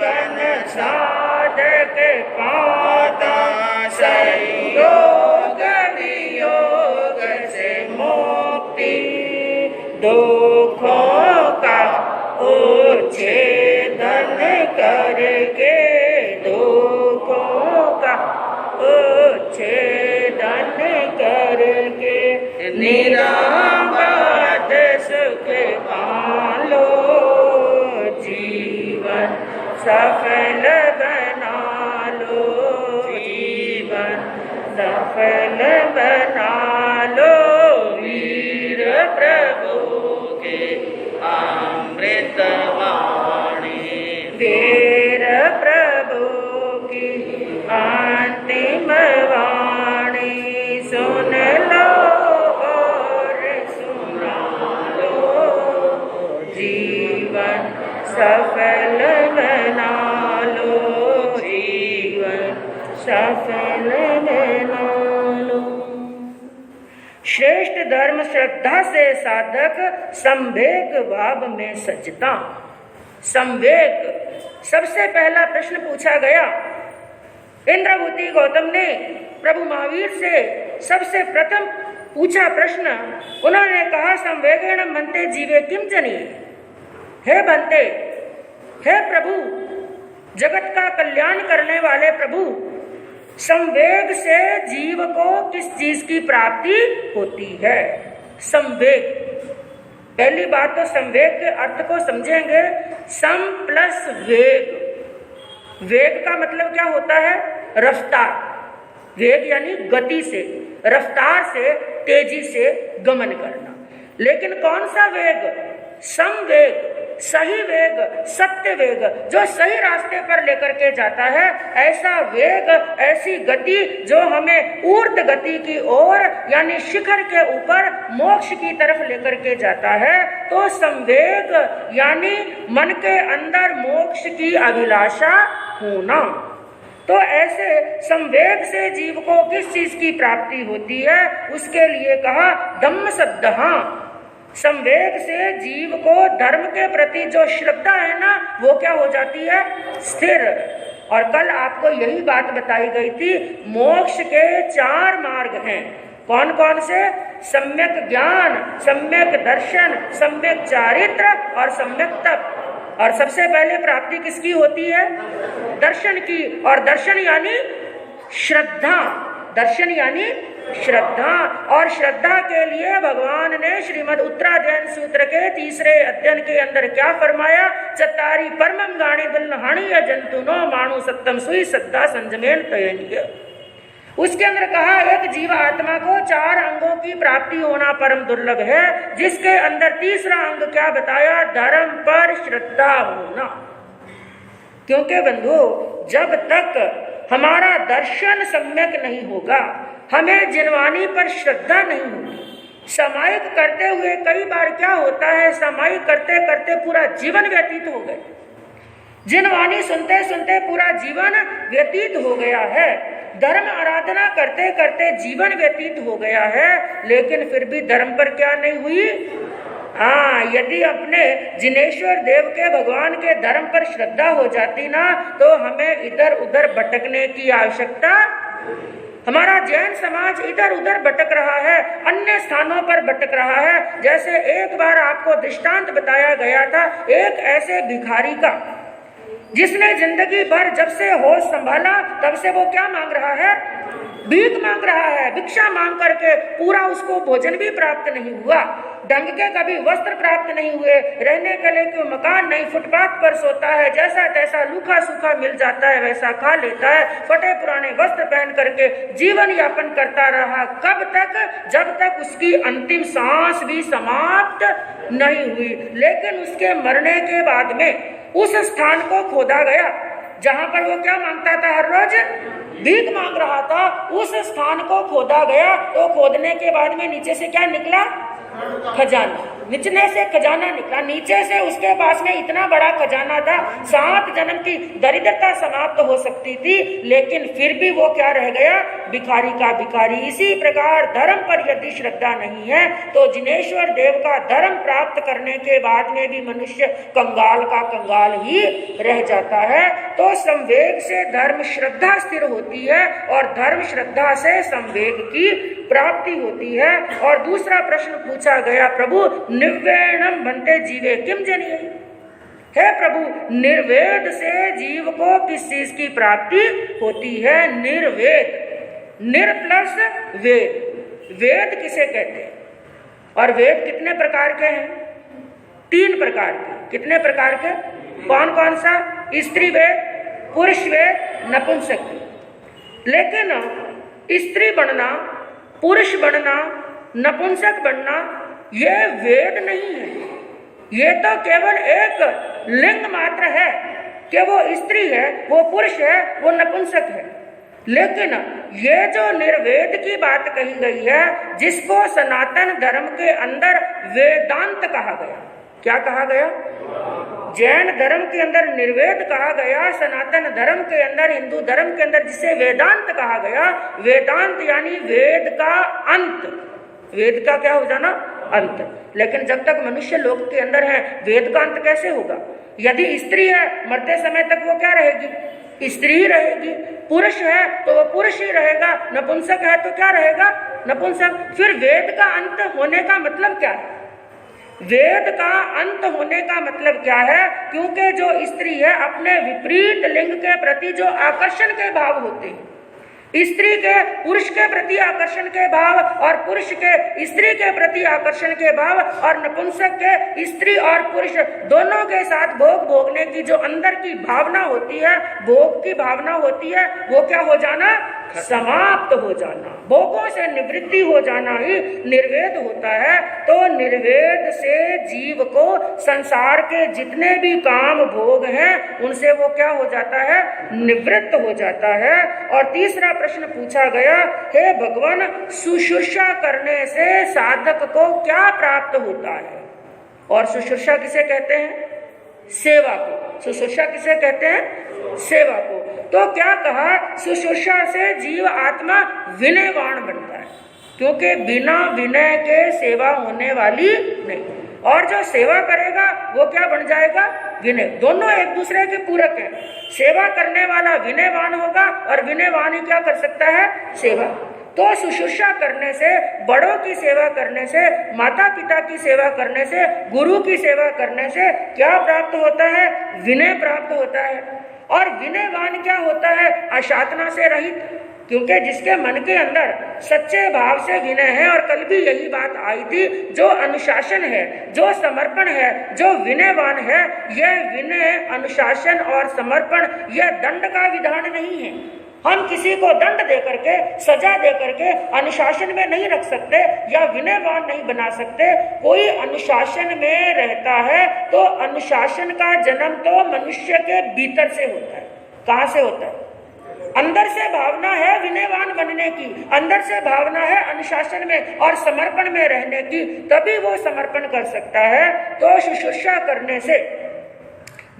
बन साधक पाता संयोग वियोग से मुक्ति दुखों का उच्छेदन करके दुखों का उच्छेदन करके निरामद सुख पालो जीवन सफल बना लो जीवन सफल बना लो वीर प्रभु के अमृतवाणी वीर प्रभु की अंतिम वाणी सुन लो और सुना लो जीवन सफल बना लो जीवन सफल बना लो। श्रेष्ठ धर्म श्रद्धा से साधक संवेग भाव में सजता। संवेग सबसे पहला प्रश्न पूछा गया। इंद्रभूति गौतम ने प्रभु महावीर से सबसे प्रथम पूछा प्रश्न। उन्होंने कहा संवेगेण मनते जीवे किम जनी। हे बनते, हे प्रभु, जगत का कल्याण करने वाले प्रभु, संवेग से जीव को किस चीज की प्राप्ति होती है। संवेग, पहली बात तो संवेग के अर्थ को समझेंगे। सम प्लस वेग। वेग का मतलब क्या होता है? रफ्तार। वेग यानी गति से, रफ्तार से, तेजी से गमन करना। लेकिन कौन सा वेग? समवेग, सही वेग, सत्य वेग, जो सही रास्ते पर लेकर के जाता है। ऐसा वेग, ऐसी गति जो हमें ऊर्ध्व गति की ओर यानी शिखर के ऊपर मोक्ष की तरफ लेकर के जाता है। तो संवेग यानी मन के अंदर मोक्ष की अभिलाषा होना। तो ऐसे संवेग से जीव को किस चीज की प्राप्ति होती है? उसके लिए कहा धम्म सद्दहा। संवेग से जीव को धर्म के प्रति जो श्रद्धा है ना, वो क्या हो जाती है? स्थिर। और कल आपको यही बात बताई गई थी। मोक्ष के 4 मार्ग हैं। कौन कौन से? सम्यक ज्ञान, सम्यक दर्शन, सम्यक चारित्र और सम्यक तप। और सबसे पहले प्राप्ति किसकी होती है? दर्शन की। और दर्शन यानी श्रद्धा। दर्शन यानी श्रद्धा। और श्रद्धा के लिए भगवान ने श्रीमद् उत्तराध्ययन सूत्र के 3रे अध्ययन के अंदर क्या फरमाया? चतारी परमम गाणी दुल्हाणी जंतु नो माणु सत्तम सुई श्रद्धा संजमेन तयनीय। उसके अंदर कहा एक जीव आत्मा को 4 अंगों की प्राप्ति होना परम दुर्लभ है, जिसके अंदर तीसरा अंग क्या बताया? धर्म पर श्रद्धा होना। क्योंकि बंधु, जब तक हमारा दर्शन सम्यक नहीं होगा, हमें जिनवानी पर श्रद्धा नहीं होगी। सामायिक करते हुए कई बार क्या होता है, सामायिक करते करते पूरा जीवन व्यतीत हो गया, जिनवानी सुनते सुनते पूरा जीवन व्यतीत हो गया है, धर्म आराधना करते करते जीवन व्यतीत हो गया है, लेकिन फिर भी धर्म पर क्या नहीं हुई? हाँ, यदि अपने जिनेश्वर देव के भगवान के धर्म पर श्रद्धा हो जाती ना, तो हमें इधर उधर भटकने की आवश्यकता। हमारा जैन समाज इधर उधर भटक रहा है, अन्य स्थानों पर भटक रहा है। जैसे एक बार आपको दृष्टांत बताया गया था एक ऐसे भिखारी का, जिसने जिंदगी भर जब से होश संभाला तब से वो क्या मांग रहा है? भीख मांग रहा है। भिक्षा मांग करके पूरा उसको भोजन भी प्राप्त नहीं हुआ, ढंग के कभी वस्त्र प्राप्त नहीं हुए, रहने के लिए कोई मकान नहीं, फुटपाथ पर सोता है, जैसा तैसा लूखा सूखा मिल जाता है वैसा खा लेता है, फटे पुराने वस्त्र पहन करके जीवन यापन करता रहा। कब तक? जब तक उसकी अंतिम सांस भी समाप्त नहीं हुई। लेकिन उसके मरने के बाद में उस स्थान को खोदा गया जहां पर वो क्या मांगता था? हर रोज भीख मांग रहा था। उस स्थान को खोदा गया तो खोदने के बाद में नीचे से क्या निकला? खजाना। निचले से खजाना निकला, नीचे से उसके पास में इतना बड़ा खजाना था, 7 जन्म की दरिद्रता समाप्त हो सकती थी, लेकिन फिर भी वो क्या रह गया? भिखारी का भिखारी। इसी प्रकार धर्म पर यदि श्रद्धा नहीं है तो जिनेश्वर देव का धर्म प्राप्त करने के बाद में भी मनुष्य कंगाल का कंगाल ही रह जाता है। तो संवेग से धर्म श्रद्धा स्थिर होती है और धर्म श्रद्धा से संवेग की प्राप्ति होती है। और दूसरा प्रश्न पूछा गया, प्रभु निर्वेणम बनते जीवे किम जनिए? हे प्रभु, निर्वेद से जीव को किस चीज की प्राप्ति होती है? निर्वेद। निर प्लस वेद। वेद किसे कहते हैं? और वेद कितने प्रकार के हैं? 3 प्रकार के। कितने प्रकार के? कौन कौन सा? स्त्री वेद, पुरुष वेद, नपुंसक वेद। लेकिन स्त्री बनना, पुरुष बनना, नपुंसक बनना ये वेद नहीं है। ये तो केवल एक लिंग मात्र है कि वो स्त्री है, वो पुरुष है, वो नपुंसक है। लेकिन ये जो निर्वेद की बात कही गई है, जिसको सनातन धर्म के अंदर वेदांत कहा गया। क्या कहा गया? जैन धर्म के अंदर निर्वेद कहा गया, सनातन धर्म के अंदर, हिंदू धर्म के अंदर जिसे वेदांत कहा गया। वेदांत यानी वेद का अंत। वेद का क्या हो जाना? अंत। लेकिन जब तक मनुष्य लोक के अंदर है, वेद का अंत कैसे होगा? यदि स्त्री है, मरते समय तक वो क्या रहेगी? स्त्री ही रहेगी। पुरुष है तो वो पुरुष ही रहेगा, नपुंसक है तो क्या रहेगा? नपुंसक। फिर वेद का अंत होने का मतलब क्या है? वेद का अंत होने का मतलब क्या है? क्योंकि जो स्त्री है, अपने विपरीत लिंग के प्रति जो आकर्षण के भाव होते हैं, स्त्री के पुरुष के प्रति आकर्षण के भाव और पुरुष के स्त्री के प्रति आकर्षण के भाव और नपुंसक के स्त्री और पुरुष दोनों के साथ भोग भोगने की जो अंदर की भावना होती है, भोग की भावना होती है, वो क्या हो जाना? समाप्त हो जाना। भोगों से निवृत्ति हो जाना ही निर्वेद होता है। तो निर्वेद से जीव को संसार के जितने भी काम भोग हैं उनसे वो क्या हो जाता है? निवृत्त हो जाता है। और तीसरा प्रश्न पूछा गया, हे भगवान, शुश्रूषा करने से साधक को क्या प्राप्त होता है? और शुश्रूषा किसे कहते हैं? सेवा को। शुश्रूषा किसे कहते हैं? सेवा को। तो क्या कहा? शुश्रूषा से जीव आत्मा विनयवान बनता है, क्योंकि बिना विनय के सेवा होने वाली नहीं। और जो सेवा करेगा वो क्या बन जाएगा? विनय। दोनों एक दूसरे के पूरक हैं। सेवा करने वाला विनयवान होगा और विनयवान ही क्या कर सकता है? सेवा। तो शुश्रूषा करने से, बड़ों की सेवा करने से, माता पिता की सेवा करने से, गुरु की सेवा करने से क्या प्राप्त होता है? विनय प्राप्त होता है। और विनयवान क्या होता है? अशातना से रहित। क्योंकि जिसके मन के अंदर सच्चे भाव से विनय है, और कल भी यही बात आई थी, जो अनुशासन है, जो समर्पण है, जो विनयवान है, यह विनय, अनुशासन और समर्पण यह दंड का विधान नहीं है। हम किसी को दंड दे करके, सजा दे करके अनुशासन में नहीं रख सकते या विनयवान नहीं बना सकते। कोई अनुशासन में रहता है तो अनुशासन का जन्म तो मनुष्य के भीतर से होता है। कहाँ से होता है? अंदर से भावना है विनयवान बनने की, अंदर से भावना है अनुशासन में और समर्पण में रहने की, तभी वो समर्पण कर सकता है। तो शुश्रूषा करने से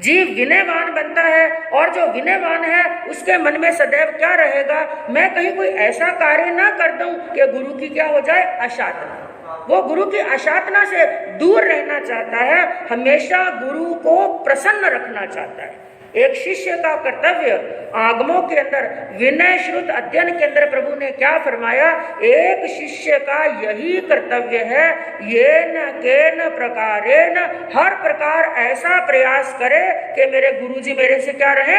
जीव विनयवान बनता है, और जो विनयवान है उसके मन में सदैव क्या रहेगा? मैं कहीं कोई ऐसा कार्य ना कर दूं कि गुरु की क्या हो जाए? अशातना। वो गुरु की अशातना से दूर रहना चाहता है, हमेशा गुरु को प्रसन्न रखना चाहता है। एक शिष्य का कर्तव्य आगमों के अंदर विनय श्रुत अध्ययन के अंदर प्रभु ने क्या फरमाया? एक शिष्य का यही कर्तव्य है, ये न के न प्रकारेण, हर प्रकार ऐसा प्रयास करे कि मेरे गुरुजी मेरे से क्या रहे?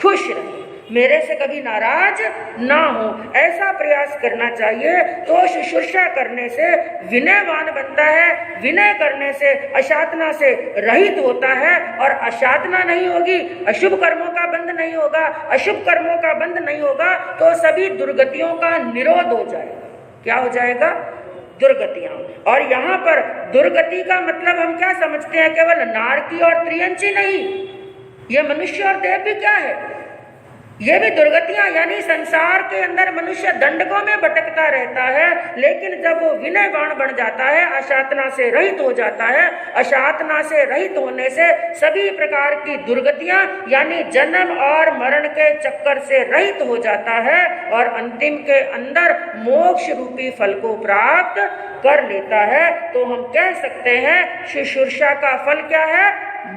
खुश रहे, मेरे से कभी नाराज ना हो, ऐसा प्रयास करना चाहिए। तो शुश्रूषा करने से विनयवान बनता है, विनय करने से अशातना से रहित होता है, और अशातना नहीं होगी, अशुभ कर्मों का बंध नहीं होगा, अशुभ कर्मों का बंध नहीं होगा तो सभी दुर्गतियों का निरोध हो जाएगा। क्या हो जाएगा? दुर्गतियां। और यहाँ पर दुर्गति का मतलब हम क्या समझते हैं? केवल नारकी और त्रियंची नहीं, ये मनुष्य और देव भी क्या है? ये भी दुर्गतियां, यानी संसार के अंदर मनुष्य दंडकों में भटकता रहता है, लेकिन जब वो विनयवान बन जाता है, अशातना से रहित हो जाता है, अशातना से रहित होने से सभी प्रकार की दुर्गतियां यानी जन्म और मरण के चक्कर से रहित हो जाता है, और अंतिम के अंदर मोक्ष रूपी फल को प्राप्त कर लेता है। तो हम कह सकते हैं शुश्रूषा का फल क्या है?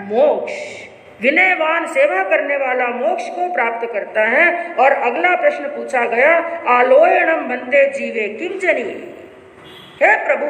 मोक्ष। विनयवान सेवा करने वाला मोक्ष को प्राप्त करता है। और अगला प्रश्न पूछा गया, आलोयणम बनते जीवे किम जनी। हे प्रभु,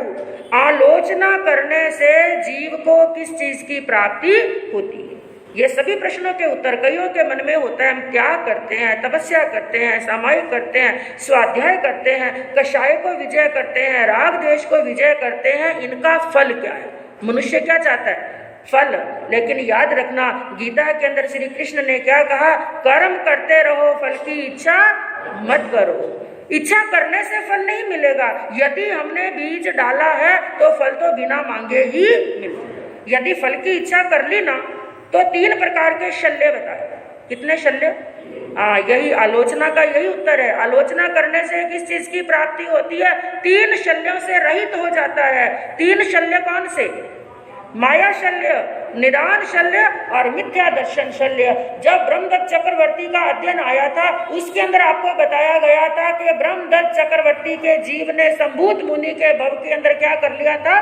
आलोचना करने से जीव को किस चीज की प्राप्ति होती है? ये सभी प्रश्नों के उत्तर कईयों के मन में होता है। हम क्या करते हैं? तपस्या करते हैं, सामायिक करते हैं, स्वाध्याय करते हैं, कषाय को विजय करते हैं, राग द्वेष को विजय करते हैं, इनका फल क्या है? मनुष्य क्या चाहता है? फल। लेकिन याद रखना, गीता के अंदर श्री कृष्ण ने क्या कहा? कर्म करते रहो, फल की इच्छा मत करो। इच्छा करने से फल नहीं मिलेगा। यदि हमने बीज डाला है तो फल तो बिना मांगे ही मिलेगा। यदि फल की इच्छा कर ली ना तो 3 प्रकार के शल्य बताए। कितने शल्य? यही आलोचना का यही उत्तर है। आलोचना करने से किस चीज की प्राप्ति होती है? 3 शल्यों से रहित हो जाता है। 3 शल्य कौन से? माया शल्य, निदान शल्य और मिथ्या दर्शन शल्य। जब ब्रह्मदत्त चक्रवर्ती का अध्ययन आया था, उसके अंदर आपको बताया गया था कि ब्रह्मदत्त चक्रवर्ती के जीव ने संभूत मुनि के भव के अंदर क्या कर लिया था?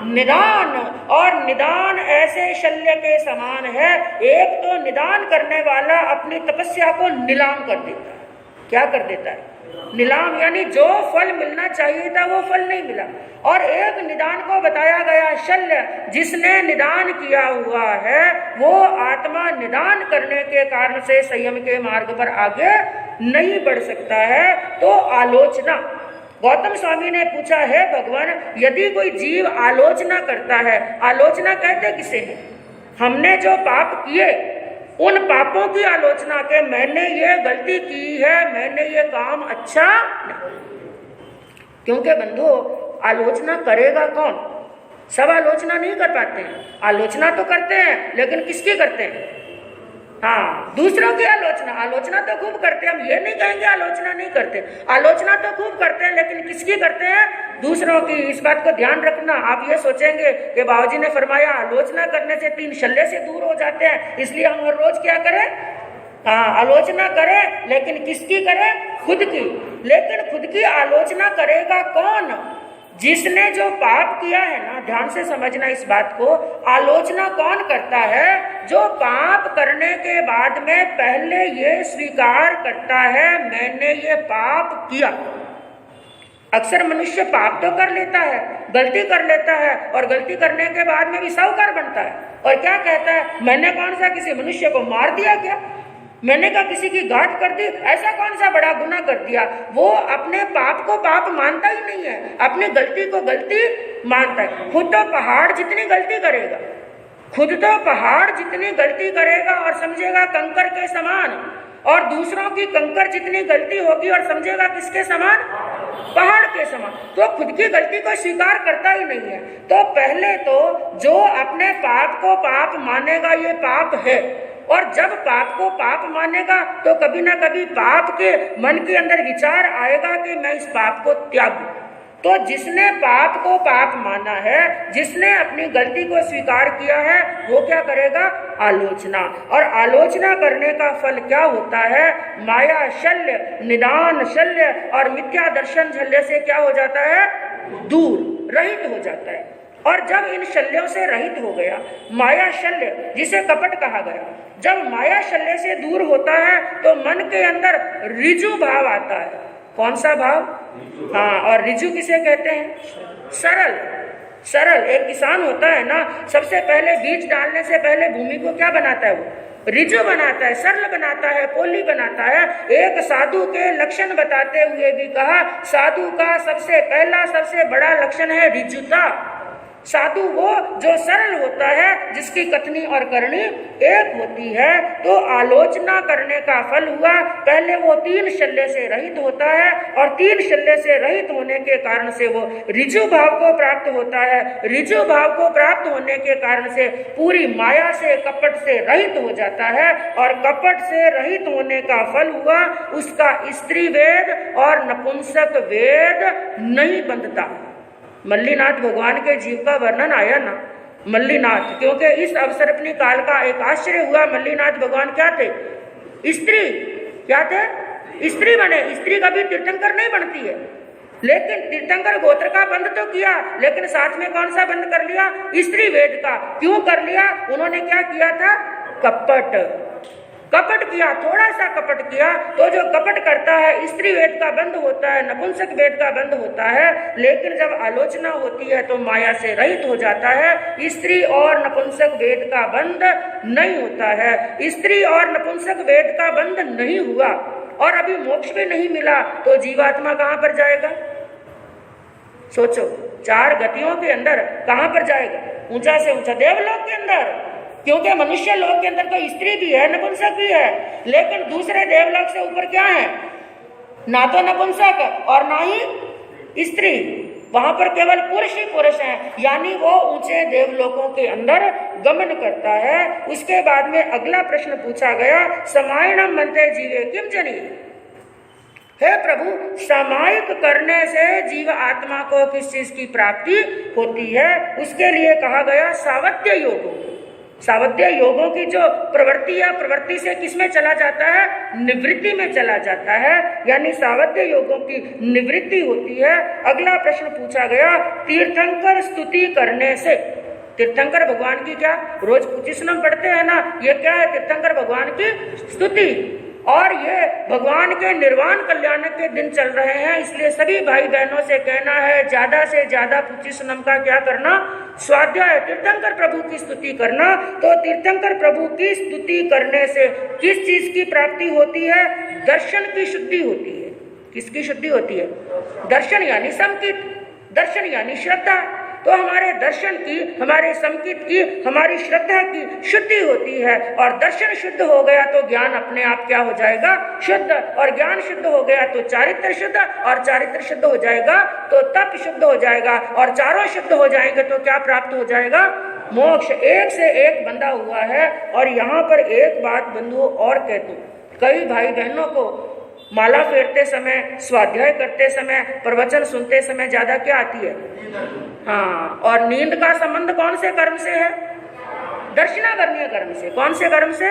निदान। और निदान ऐसे शल्य के समान है। एक तो निदान करने वाला अपनी तपस्या को नीलाम कर देता है। क्या कर देता है? नीलाम, यानी जो फल मिलना चाहिए था वो फल नहीं मिला। और एक निदान को बताया गया शल्य, जिसने निदान किया हुआ है वो आत्मा निदान करने के कारण से संयम के मार्ग पर आगे नहीं बढ़ सकता है। तो आलोचना, गौतम स्वामी ने पूछा, है भगवान, यदि कोई जीव आलोचना करता है, आलोचना कहते किसे है? हमने जो पाप किए उन पापों की आलोचना के, मैंने ये गलती की है, मैंने ये काम अच्छा नहीं। क्योंकि बंधु, आलोचना करेगा कौन? सब आलोचना नहीं कर पाते हैं। आलोचना तो करते हैं, लेकिन किसकी करते हैं? दूसरों की आलोचना। आलोचना तो खूब करते हैं, हम ये नहीं कहेंगे आलोचना नहीं करते। आलोचना तो खूब करते हैं, लेकिन किसकी करते हैं? दूसरों की। इस बात को ध्यान रखना। आप ये सोचेंगे कि बाबूजी ने फरमाया आलोचना करने से 3 शल्य से दूर हो जाते हैं, इसलिए हम हर रोज क्या करें? आलोचना करें, लेकिन किसकी करें? खुद की। लेकिन खुद की आलोचना करेगा कौन? जिसने जो पाप किया है ना, ध्यान से समझना इस बात को। आलोचना कौन करता है? जो पाप करने के बाद में पहले ये स्वीकार करता है मैंने ये पाप किया। अक्सर मनुष्य पाप तो कर लेता है, गलती कर लेता है, और गलती करने के बाद में भी साहूकार बनता है और क्या कहता है? मैंने कौन सा किसी मनुष्य को मार दिया क्या? मैंने कहा किसी की घात कर दी? ऐसा कौन सा बड़ा गुनाह कर दिया? वो अपने पाप को पाप मानता ही नहीं है, अपनी गलती को गलती मानता है। खुद तो पहाड़ जितनी गलती करेगा, खुद तो पहाड़ जितनी गलती करेगा और समझेगा कंकर के समान, और दूसरों की कंकर जितनी गलती होगी और समझेगा किसके समान, पहाड़ के समान, तो खुद की गलती को स्वीकार करता ही नहीं है। तो पहले तो जो अपने पाप को पाप मानेगा ये पाप है, और जब पाप को पाप मानेगा तो कभी ना कभी पाप के मन के अंदर विचार आएगा कि मैं इस पाप को त्यागूं। तो जिसने पाप को पाप माना है, जिसने अपनी गलती को स्वीकार किया है, वो क्या करेगा, आलोचना। और आलोचना करने का फल क्या होता है, माया शल्य, निदान शल्य और मिथ्या दर्शन शल्य से क्या हो जाता है, दूर, रहित हो जाता है। और जब इन शल्यों से रहित हो गया, माया शल्य जिसे कपट कहा गया, जब माया शल्य से दूर होता है तो मन के अंदर ऋजु भाव आता है। कौन सा भाव, हाँ, और ऋजु किसे कहते हैं, सरल। सरल, एक किसान होता है ना, सबसे पहले बीज डालने से पहले भूमि को क्या बनाता है, वो ऋजु बनाता है, सरल बनाता है, पोली बनाता है। एक साधु के लक्षण बताते हुए भी कहा, साधु का सबसे पहला सबसे बड़ा लक्षण है ऋजुता। साधु वो जो सरल होता है, जिसकी कथनी और करनी एक होती है। तो आलोचना करने का फल हुआ, पहले वो तीन शल्य से रहित होता है, और तीन शल्य से रहित होने के कारण से वो ऋजु भाव को प्राप्त होता है। ऋजु भाव को प्राप्त होने के कारण से पूरी माया से, कपट से रहित हो जाता है, और कपट से रहित होने का फल हुआ उसका स्त्री वेद और नपुंसक वेद नहीं बंधता। मल्लीनाथ भगवान के जीव का वर्णन आया ना, मल्लीनाथ, क्योंकि इस अवसर अपनी काल का एक आश्चर्य हुआ। मल्लीनाथ भगवान क्या थे, स्त्री, क्या थे, स्त्री बने। स्त्री कभी तीर्थंकर नहीं बनती है, लेकिन तीर्थंकर गोत्र का बंध तो किया, लेकिन साथ में कौन सा बंध कर लिया, स्त्री वेद का। क्यों कर लिया, उन्होंने क्या किया था, कपट, कपट किया, थोड़ा सा कपट किया। तो जो कपट करता है, स्त्री वेद का बंध होता है, नपुंसक वेद का बंध होता है, लेकिन जब आलोचना होती है तो माया से रहित हो जाता है। स्त्री और नपुंसक वेद का बंध नहीं होता है। स्त्री और नपुंसक वेद का बंध नहीं हुआ और अभी मोक्ष भी नहीं मिला, तो जीवात्मा कहां पर जाएगा, सोचो, चार गतियों के अंदर कहां पर जाएगा, ऊंचा से ऊंचा देवलोक के अंदर, क्योंकि मनुष्य लोक के अंदर तो स्त्री भी है, नपुंसक भी है, लेकिन दूसरे देवलोक से ऊपर क्या है, ना तो नपुंसक और ना ही स्त्री, वहां पर केवल पुरुष ही पुरुष हैं, यानी वो ऊंचे देवलोकों के अंदर गमन करता है। उसके बाद में अगला प्रश्न पूछा गया, समायणम मनते जीवे किम जनी, हे प्रभु, सामायिक करने से जीव आत्मा को किस चीज की प्राप्ति होती है, उसके लिए कहा गया सावध्य योगों। सावध्य योगों की जो प्रवृत्ति है, प्रवृत्ति से किसमें चला जाता है, निवृत्ति में चला जाता है, यानी सावध्य योगों की निवृत्ति होती है। अगला प्रश्न पूछा गया, तीर्थंकर स्तुति करने से, तीर्थंकर भगवान की क्या रोज पूजिस्नम पढ़ते हैं ना, ये क्या है, तीर्थंकर भगवान की स्तुति। और ये भगवान के निर्वाण कल्याण के दिन चल रहे हैं, इसलिए सभी भाई बहनों से कहना है, ज्यादा से ज्यादा पूजिस्नम का क्या करना, स्वाध्याय, तीर्थंकर प्रभु की स्तुति करना। तो तीर्थंकर प्रभु की स्तुति करने से किस चीज की प्राप्ति होती है, दर्शन की शुद्धि होती है। किसकी शुद्धि होती है, दर्शन यानी संकित, दर्शन यानी श्रद्धा। तो हमारे दर्शन की, हमारे संकित की, हमारी श्रद्धा की शुद्धि होती है, और दर्शन शुद्ध हो गया तो ज्ञान अपने आप क्या हो जाएगा, शुद्ध, और ज्ञान शुद्ध हो गया तो चारित्र शुद्ध, और चारित्र शुद्ध हो जाएगा तो तप शुद्ध हो जाएगा, और चारों शुद्ध हो जाएंगे तो क्या प्राप्त हो जाएगा, मोक्ष। एक से एक बंधा हुआ है। और यहाँ पर एक बात बंधुओं और कह दूं, कई भाई बहनों को माला फेरते समय, स्वाध्याय करते समय, प्रवचन सुनते समय ज्यादा क्या आती है, हाँ, और नींद का संबंध कौन से कर्म से है, दर्शनावर्णीय कर्म से। कौन से कर्म से,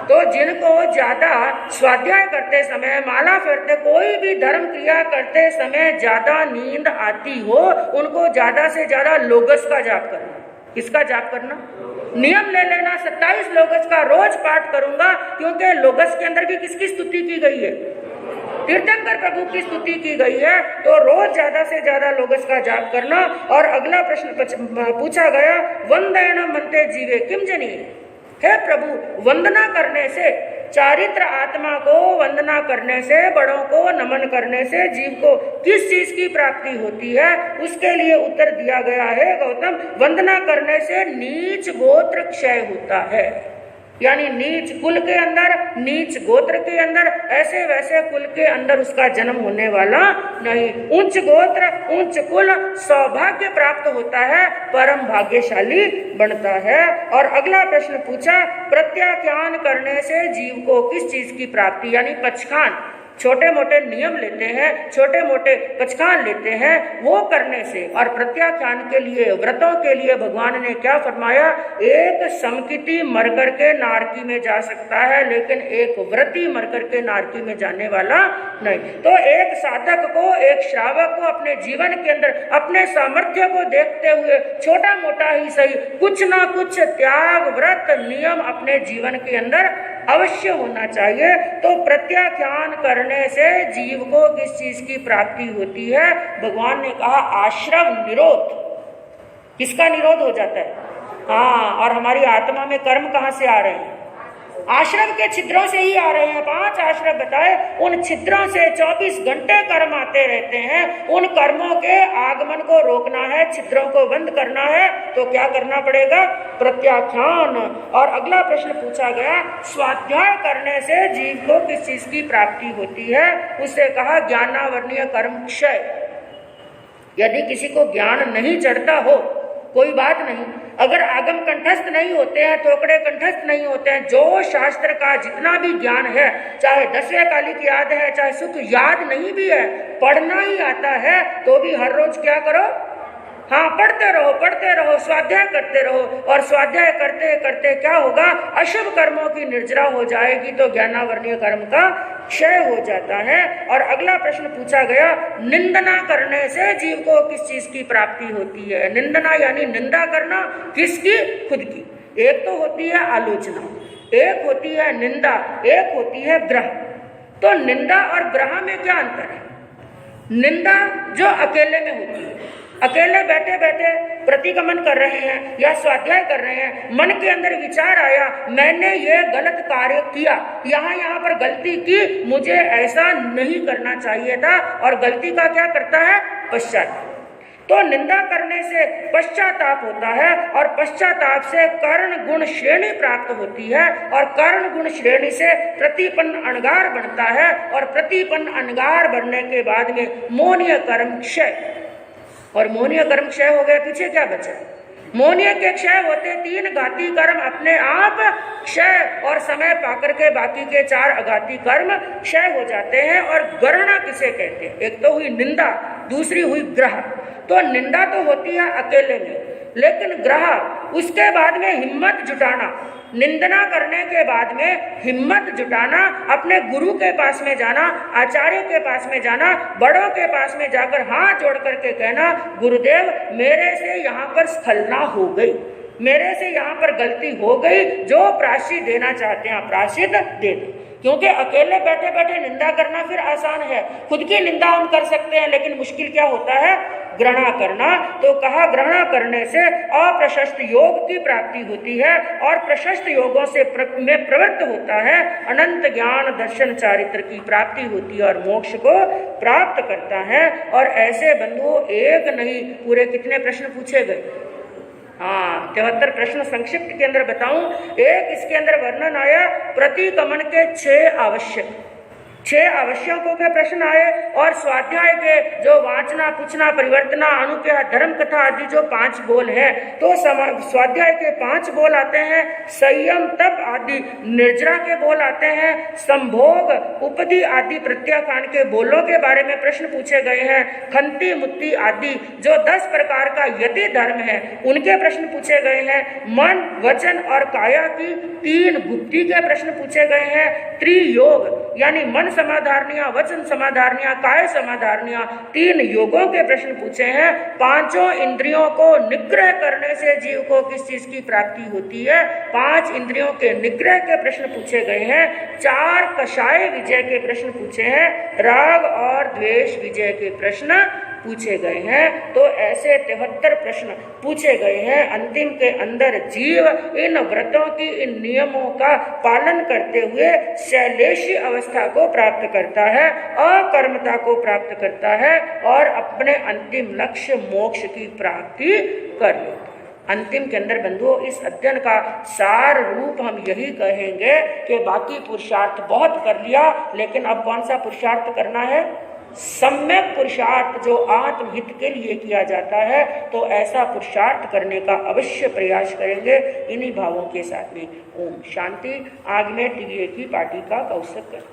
तो जिनको ज्यादा स्वाध्याय करते समय, माला फेरते, कोई भी धर्म क्रिया करते समय ज्यादा नींद आती हो, उनको ज्यादा से ज्यादा लोगस का जाप करना। किसका जाप करना, नियम ले लेना, 27 लोगस का रोज पाठ करूंगा, क्योंकि लोगस के अंदर भी किसकी स्तुति की गई है, तीर्थंकर प्रभु की स्तुति की गई है। तो रोज ज्यादा से ज्यादा लोगस का जाप करना। और अगला प्रश्न पूछा गया, वंदन मनते जीवे किम जनी, हे प्रभु, वंदना करने से, चारित्र आत्मा को वंदना करने से, बड़ों को नमन करने से जीव को किस चीज की प्राप्ति होती है, उसके लिए उत्तर दिया गया है, गौतम, वंदना करने से नीच गोत्र क्षय होता है। यानी नीच कुल के अंदर, नीच गोत्र के अंदर, ऐसे वैसे कुल के अंदर उसका जन्म होने वाला नहीं। उच्च गोत्र, उच्च कुल, सौभाग्य प्राप्त होता है, परम भाग्यशाली बनता है। और अगला प्रश्न पूछा, प्रत्याख्यान करने से जीव को किस चीज की प्राप्ति, यानी पचखान, छोटे मोटे नियम लेते हैं, छोटे मोटे पचखान लेते हैं, वो करने से। और प्रत्याख्यान के लिए, व्रतों के लिए भगवान ने क्या फरमाया, एक समकिति मर करके नारकी में जा सकता है, लेकिन एक व्रती मर करके नारकी में जाने वाला नहीं। तो एक साधक को, एक श्रावक को अपने जीवन के अंदर अपने सामर्थ्य को देखते हुए छोटा मोटा ही सही कुछ ना कुछ त्याग, व्रत, नियम अपने जीवन के अंदर अवश्य होना चाहिए। तो प्रत्याख्यान करने से जीव को किस चीज की प्राप्ति होती है? भगवान ने कहा आश्रव निरोध। किसका निरोध हो जाता है? हाँ, और हमारी आत्मा में कर्म कहाँ से आ रहे हैं? आश्रम के छिद्रों से ही आ रहे हैं। 5 आश्रम बताए, उन छिद्रों से 24 घंटे कर्म आते रहते हैं। उन कर्मों के आगमन को रोकना है, छिद्रों को बंद करना है, तो क्या करना पड़ेगा? प्रत्याख्यान। और अगला प्रश्न पूछा गया, स्वाध्याय करने से जीव को किस चीज की प्राप्ति होती है? उससे कहा ज्ञानावर्णीय कर्म क्षय। यदि किसी को ज्ञान नहीं चढ़ता हो, कोई बात नहीं, अगर आगम कंठस्थ नहीं होते हैं, थोकड़े कंठस्थ नहीं होते हैं, जो शास्त्र का जितना भी ज्ञान है, चाहे 10वें कालिक याद है, चाहे सुख याद नहीं भी है, पढ़ना ही आता है, तो भी हर रोज क्या करो? हाँ, पढ़ते रहो, स्वाध्याय करते रहो। और स्वाध्याय करते करते क्या होगा? अशुभ कर्मों की निर्जरा हो जाएगी, तो ज्ञानावर्णीय कर्म का क्षय हो जाता है। और अगला प्रश्न पूछा गया, निंदना करने से जीव को किस चीज की प्राप्ति होती है? निंदना यानी निंदा करना, किसकी? खुद की। एक तो होती है आलोचना, एक होती है निंदा, एक होती है ग्रह। तो निंदा और ग्रह में क्या अंतर है? निंदा जो अकेले में होती है, अकेले बैठे बैठे प्रतिगमन कर रहे हैं या स्वाध्याय कर रहे हैं, मन के अंदर विचार आया, मैंने ये गलत कार्य किया, यहाँ पर गलती की, मुझे ऐसा नहीं करना चाहिए था, और गलती का क्या करता है? पश्चाताप। तो निंदा करने से पश्चाताप होता है, और पश्चाताप से कर्ण गुण श्रेणी प्राप्त होती है, और कर्ण गुण श्रेणी से प्रतिपन्न अनगार बनता है, और प्रतिपन्न अनगार बनने के बाद में मोहनीय कर्म क्षय। और मोहनीय कर्म क्षय हो गया, पीछे क्या बचा? मोहनीय के क्षय होते 3 घाती कर्म अपने आप क्षय, और समय पाकर के बाकी के 4 अघाती कर्म क्षय हो जाते हैं। और गणना किसे कहते हैं? एक तो हुई निंदा, दूसरी हुई ग्रह। तो निंदा तो होती है अकेले में, लेकिन ग्रह उसके बाद में हिम्मत जुटाना, निंदना करने के बाद में हिम्मत जुटाना, अपने गुरु के पास में जाना, आचार्य के पास में जाना, बड़ों के पास में जाकर हाथ जोड़ करके कहना, गुरुदेव मेरे से यहाँ पर स्खलना हो गई, मेरे से यहाँ पर गलती हो गई, जो प्रायश्चित देना चाहते हैं प्रायश्चित दे दो। क्योंकि अकेले बैठे बैठे निंदा करना फिर आसान है, खुद की निंदा हम कर सकते हैं, लेकिन मुश्किल क्या होता है? ग्रहण करना। तो कहा ग्रहण करने से अप्रशस्त योग की प्राप्ति होती है, और प्रशस्त योगों से में प्रवृत्त होता है, अनंत ज्ञान दर्शन चारित्र की प्राप्ति होती है, और मोक्ष को प्राप्त करता है। और ऐसे बंधुओं, एक नहीं पूरे कितने प्रश्न पूछे गए? हाँ, 73 प्रश्न संक्षिप्त के अंदर बताऊं। एक इसके अंदर वर्णन आया प्रतिगमन के 6 आवश्यक, 6 आवश्यकों के प्रश्न आए, और स्वाध्याय के जो वाचना, पूछना, परिवर्तना, अनुज्ञा, धर्म कथा आदि जो 5 बोल है, तो स्वाध्याय के 5 बोल आते हैं, संयम, तप आदि निर्जरा के बोल आते हैं, संभोग, उपदि आदि प्रत्याख्यान के बोलों के बारे में प्रश्न पूछे गए हैं, खंती, मुक्ति आदि जो 10 प्रकार का यति धर्म है उनके प्रश्न पूछे गए हैं, मन, वचन और काया की 3 गुप्ति के प्रश्न पूछे गए हैं, त्रियोग यानी मन समाधारणियां, वचन समाधारणियां, काय समाधारणियां, 3 योगों के प्रश्न पूछे हैं। 5 इंद्रियों को निग्रह करने से जीव को किस चीज की प्राप्ति होती है? 5 इंद्रियों के निग्रह के प्रश्न पूछे गए हैं। 4 कषाय विजय के प्रश्न पूछे हैं, राग और द्वेष विजय के प्रश्न पूछे गए हैं। तो ऐसे 73 प्रश्न पूछे गए हैं। अंतिम के अंदर जीव इन व्रतों की, इन नियमों का पालन करते हुए शैलेशी अवस्था को प्राप्त करता है, अकर्मता को प्राप्त करता है, और अपने अंतिम लक्ष्य मोक्ष की प्राप्ति कर लेता है। अंतिम के अंदर बंधुओं इस अध्ययन का सार रूप हम यही कहेंगे कि बाकी पुरुषार्थ बहुत कर लिया, लेकिन अब कौन सा पुरुषार्थ करना है? सम्यक पुरुषार्थ जो आत्महित के लिए किया जाता है, तो ऐसा पुरुषार्थ करने का अवश्य प्रयास करेंगे। इन्हीं भावों के साथ में ओम शांति। आग्नेय टिगिए की पार्टी का कौशक कर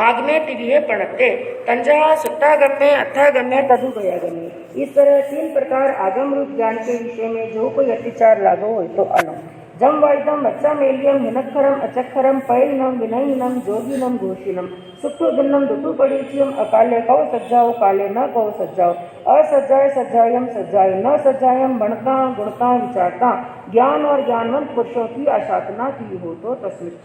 आग्नेय टिगिए प्रणते तंजा सत्तागम्य अर्थागम्य तदु गयागम्य। इस तरह 3 प्रकार आगम रूप ज्ञान के विषय में जो कोई अतिचार लागू हो तो अनु जम वाइदम बच्चा मेलियम हिनक्षरम अचक्षरम पैनम विनयनम जोगिनम घोषिनम सुक्षुदिन्नम दुटु परिचयम अकाले कौ सज्जाओ काले न कौ सज्जाओ असज्जाय सज्जायम सज्जाय न सज्जायम बनता गुणता विचारता ज्ञान और ज्ञानवंत पुरुषों की आशातना की हो तो तस्मित